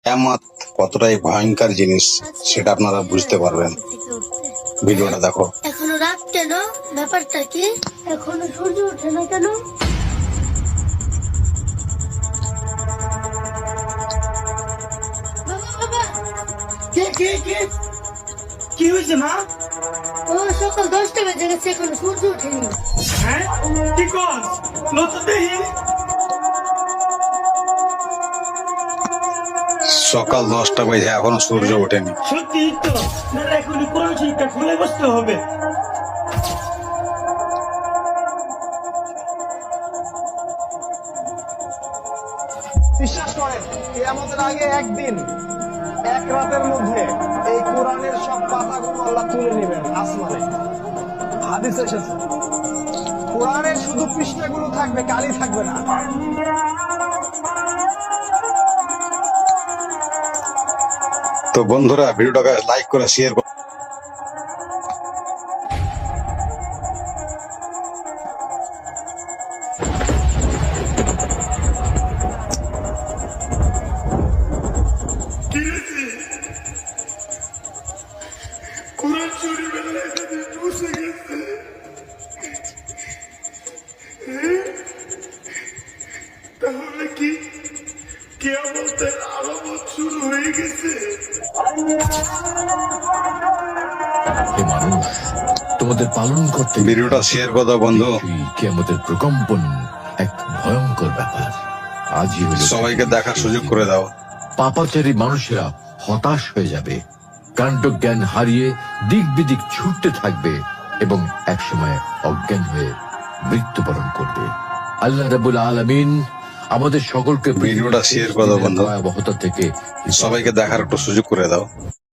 কিয়ামত কতটাই ভয়ঙ্কর জিনিস সেটা আপনারা বুঝতে পারবেন। ভিডিওটা দেখো। এখনো রাত কেন? ব্যাপারটা কি? এখনো সূর্য ওঠে না কেন? কি হয়েছে মা? ও সকাল 10টা বেজে গেছে, এখনো সূর্য ওঠেনি। হ্যাঁ কি কর নতুন দেখি। সকাল 10টা বাজে এখনো সূর্য ওঠেনি। সত্যি তো না, এখনই কোরআন শরীফটা খুলে বসতে হবে। বিশ্বাস করেন কিয়ামতের আগে একদিন এক রাতের মধ্যে এই কোরআনের সব পাতাগুলো আল্লাহ তুলে নেবেন আসমানে। হাদিস এসেছে কোরআনের শুধু পৃষ্ঠাগুলো থাকবে, কালি থাকবে না। তো বন্ধুরা ভিডিওটাকে লাইক করে শেয়ার করুন। কোরআন শরীফের লেখা দিয়ে বসে গেছে। তাহলে কি কিয়ামতের আলামত শুরু হয়ে গেছে? হে মানুষ, তোমাদের পালন করতে ভিডিওটা শেয়ার করে দাও বন্ধু। কিয়ামতের প্রকম্পন এক ভয়ঙ্কর ব্যাপার। আজই হলো সবাইকে দেখার সুযোগ করে দাও। পাপাচারী মানুষেরা হতাশ হয়ে যাবে, কাণ্ডজ্ঞান হারিয়ে দিক বিদিক ছুটতে থাকবে এবং একসময় অজ্ঞান হয়ে মৃত্যুবরণ করবে। আল্লাহ রাব্বুল আলামিন আমাদের সকলকে ভিডিওটা শেয়ার করে দাও বন্ধু। ভয়াবহতা থেকে সবাইকে দেখার একটু সুযোগ করে দাও।